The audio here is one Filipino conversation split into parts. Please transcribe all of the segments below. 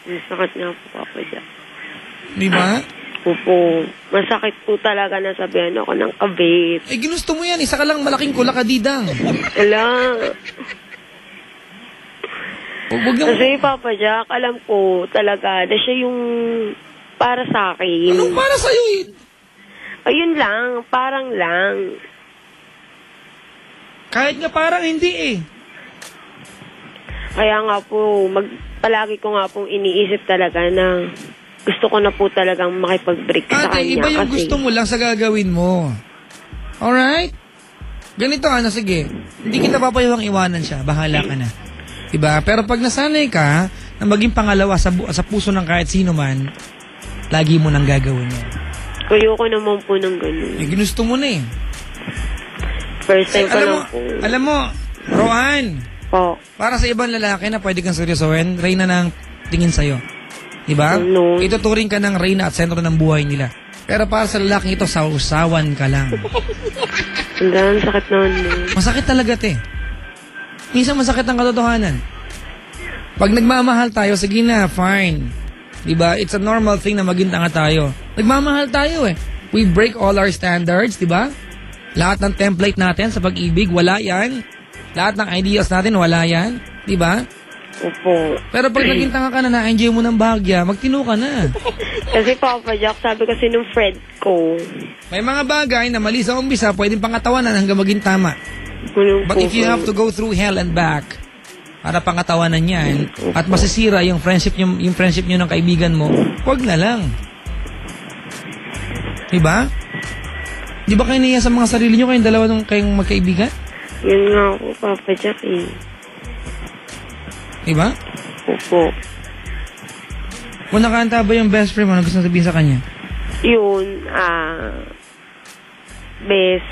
Masakit nga po, Papa Jack. Di ba? Opo. Masakit po talaga na sabihan ako ng kabit. Eh, ginusto mo yan. Isa ka lang malaking kulakadidang. Ala. Huwag na. Kasi, Papa Jack, alam ko talaga na siya yung para sa akin. Anong para sa'yo eh? Ayun lang, parang lang. Kahit nga parang hindi eh. Kaya nga po, palagi ko nga pong iniisip talaga na gusto ko na po talagang makipag-break sa Ate, kanya. iba yung kasi gusto mo lang sa gagawin mo. Alright? Ganito, sige. Hindi kita papayawang iwanan siya. Bahala ka na. Diba? Pero pag nasanay ka na maging pangalawa sa puso ng kahit sino man, lagi mo nang gagawin yan. Ayoko naman po ng ganun. Eh, ginusto mo na eh. First time ko lang po. Alam mo, Roan, Po. para sa ibang lalaki na pwede kang seryosohin, Reyna na ang tingin sa'yo. Diba? No. Ituturing ka ng Reyna at sentro ng buhay nila. Pero para sa lalaking ito, sausawan ka lang. Ang sakit naman mo. Masakit talaga, te. Minsan masakit ang katotohanan. Pag nagmamahal tayo, sige na, fine. Diba? It's a normal thing na maging tanga tayo. Nagmamahal tayo eh. We break all our standards, diba? Lahat ng template natin sa pag-ibig, wala yan. Lahat ng ideas natin, wala yan. Diba? Opo. Pero pag naging tanga ka na, na-enjoy mo ng bahagya, magtino ka na. Kasi Papa Jack, sabi kasi nung friend ko. May mga bagay na mali sa umpisa, pwedeng pangatawanan hanggang maging tama. But if you have to go through hell and back para pangatawanan yan at masisira yung friendship nyo ng kaibigan mo, wag na lang. Diba? Di ba kayo niya sa mga sarili nyo kayong dalawa nung kayong magkaibigan? Yun nga po, Papa Jack eh. Diba? Opo. Kung nakanta ba yung best friend mo na gusto sabihin sa kanya? Yun, bes,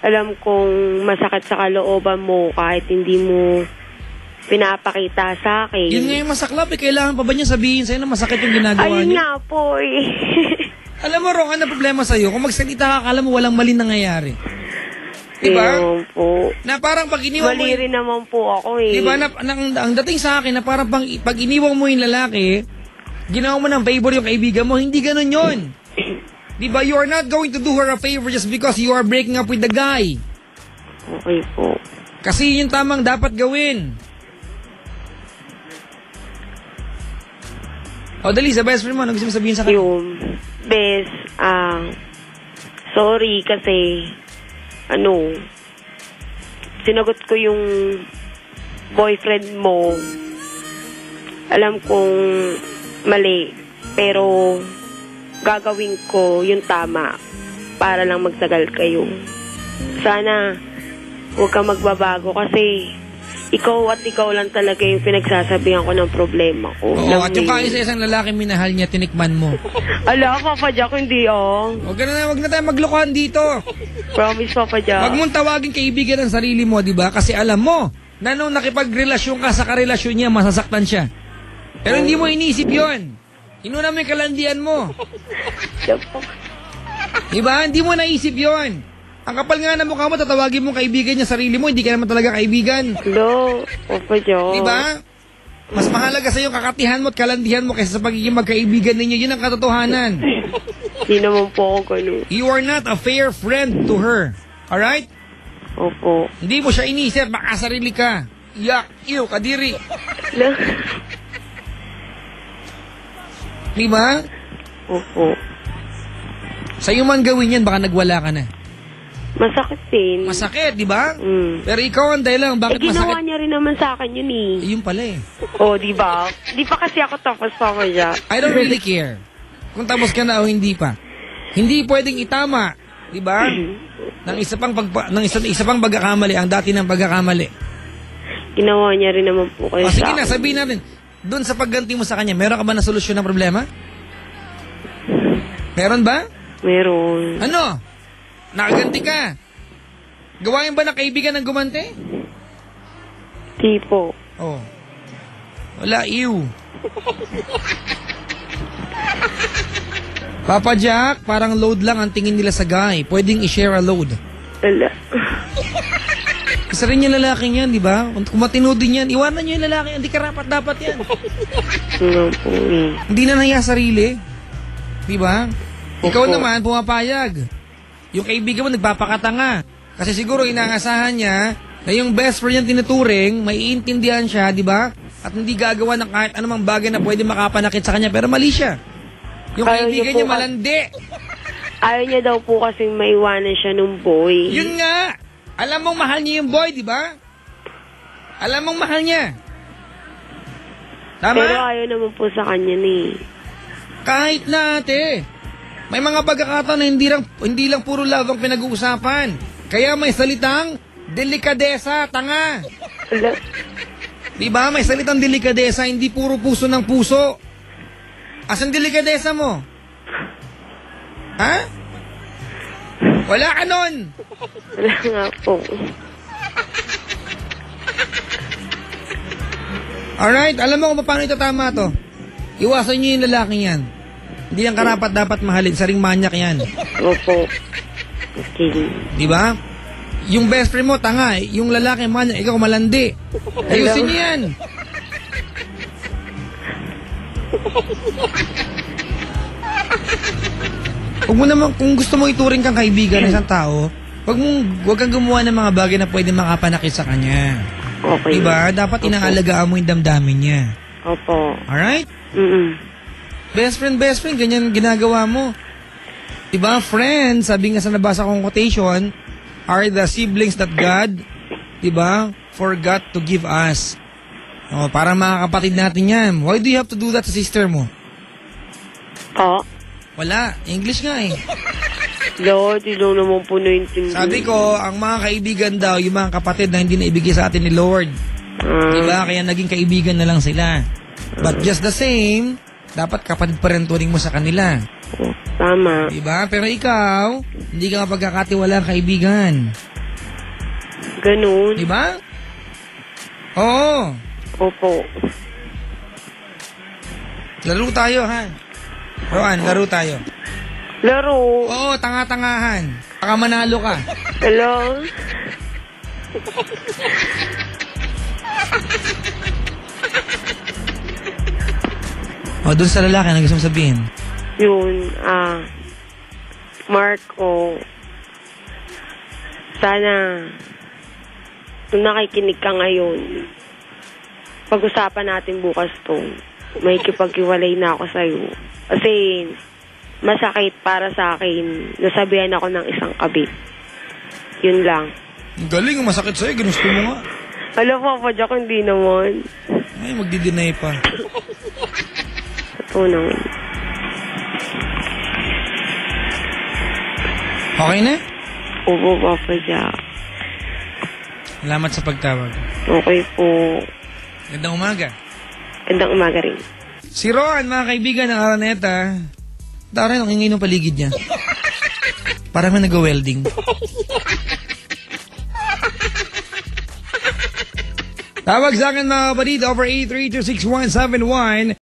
alam kong masakit sa kalooban mo kahit hindi mo pinapakita sa akin. Yun nga yung masaklap eh. Kailangan pa ba niya sabihin sa'yo na masakit yung ginagawa niya? Ayun nga po eh. Alam mo, Ron, ano problema sa'yo? Kung magsalita ka, akala mo walang mali nangyayari. Diba? Ayun po. Na parang pag iniwan mo... Mali rin naman po ako eh. Diba? Ang dating sa akin na parang pag iniwan mo yung lalaki, ginawa mo ng favor yung kaibigan mo, hindi ganun yun. Diba? You are not going to do her a favor just because you are breaking up with the guy. Okay po. Kasi yun tamang dapat gawin. O, dali, sa best friend mo, ano gusto mo sabihin sa kanya? Yung, bes, sorry kasi, sinagot ko yung boyfriend mo. Alam kong mali, pero gagawin ko yung tama para lang magtagal kayo. Sana huwag ka magbabago kasi ikaw at ikaw lang talaga yung pinagsasabihan ko ng problema ko. Oo, at yung kaisa-isang lalaki minahal niya, tinikman mo. Ala, Papa Jack, hindi Huwag na tayo maglokohan dito. Promise, Papa Jack. Huwag mong tawagin kaibigan ng sarili mo, di ba? Kasi alam mo, na nung nakipagrelasyon ka sa karelasyon niya, masasaktan siya. Pero hindi mo iniisip yon. Inuna mo yung kalandian mo. Di ba? Hindi mo naisip yon. Ang kapal nga na mukha mo, tatawagin mo kaibigan niya, sarili mo, hindi ka naman talaga kaibigan. Hello, Papa Jack. Diba? Mas mahalaga sa iyo kakatihan mo at kalandihan mo kaysa sa pagiging magkaibigan ninyo. Yun ang katotohanan. Hindi naman po ako ganun. You are not a fair friend to her. Alright? Opo. Hindi mo siya inisip, makasarili ka. Yak, iyo, kadiri. Diba? Opo. Sa'yo man gawin yan, baka nagwala ka na. Masakit din. Masakit, di ba? Mm. Pero ikaw ang dahilan, bakit ginawa masakit? niya rin naman sa akin yun eh. Yun pala eh. Oh, di ba? Di pa kasi ako tapos, Papa Jack. I don't really care. Kung tapos ka na o hindi pa. Hindi pwedeng itama, di ba? Ng isa pang pagkakamali, ang dati ng pagkakamali. Ginawa niya rin naman po kayo O sa sige akin. na, sabihin natin, doon sa pagganti mo sa kanya, meron ka ba na solusyon ng problema? Meron ba? Meron. Ano? Nakaganti ka. Gawain ba na kaibigan ng gumante? Tipo. Oh. Wala, ew. Papa Jack, parang load lang ang tingin nila sa guy. Pwedeng i-share a load. Ala. Isa rin yung lalaking yan, di ba? Kung matino din yan, iwanan nyo yung lalaki, hindi karapat dapat yan. Nga po eh. Hindi na nahiya sarili. Di ba? Ikaw Opo. naman, pumapayag. Yung kaibigan mo, nagpapakatanga. Kasi siguro inaasahan niya na yung best friend niyang tinuturing, maiintindihan siya, di ba? At hindi gagawa ng kahit anumang bagay na pwede makapanakit sa kanya, pero mali siya. Yung Ayaw kaibigan niya niya po malandi. Ayaw niya daw po kasing maiwanan siya nung boy. Yun nga. Alam mong mahal niya yung boy, di ba? Alam mong mahal niya. Tama? Pero ayaw naman po sa kanya ni. Kahit na ate. May mga pagkakataon na hindi lang puro love ang pinag-uusapan. Kaya may salitang delikadesa, tanga. Ala, Di ba? May salitang delikadesa, hindi puro puso ng puso. Asan delikadesa mo? Ha? Wala ka nun. wala nga po. Alright, alam mo kung paano itatama to? Iwasan nyo yung lalaking yan. Hindi yan karapat dapat mahalin. Saring manyak yan. Opo. Okay. Di ba? Yung best friend mo, tanga. Yung lalaki, manyak. Ikaw, malandi. Ayusin nyo yan. Huwag mo naman, kung gusto mo ituring kang kaibigan ng isang tao, huwag kang gumawa ng mga bagay na pwede makapanakit sa kanya. Okay. Diba? Dapat inaalagaan mo yung damdamin niya. Opo. Alright? Mm-mm. Best friend, ganyan ginagawa mo. Diba? Friends, sabi nga sa nabasa kong quotation, are the siblings that God, diba, forgot to give us. O, para mga kapatid natin yan. Why do you have to do that sa sister mo? Po? Wala. English nga eh. Lord, yun naman po naintindihan. Sabi ko, ang mga kaibigan daw, yung mga kapatid na hindi naibigay sa atin ni Lord. Diba? Kaya naging kaibigan na lang sila. But just the same, dapat kapatid pa rin turing mo sa kanila. Tama. Diba? Pero ikaw, hindi ka mapagkakatiwalang kaibigan. Ganun. Diba? Oo. Opo. Laro tayo, ha? Roan, laro tayo. Laro. Oo, tanga-tangahan. Baka manalo ka. Hello? O, dun sa lalaki, ano gusto mong sabihin? Yun, Marco, sana, kung nakikinig ka ngayon, pag-usapan natin bukas to. May kipag-iwalay na ako sa'yo. Kasi, masakit para sa akin. Nasabihan ako ng isang kabit. Yun lang. Galing, masakit sa'yo. Ginusto mo nga. Alam mo, Papa Jack, hindi naman. Ay, magdi-deny pa. Ito naman. Okay na? Opo, Papa Jack. Salamat sa pagtawag. Okay po. Gandang umaga. Gandang umaga rin. Si Roan, mga kaibigan ng Araneta. Tara, ang ingay ng paligid niya. Parang may nag-welding. Tawag sa akin mga kapatid over 8326171.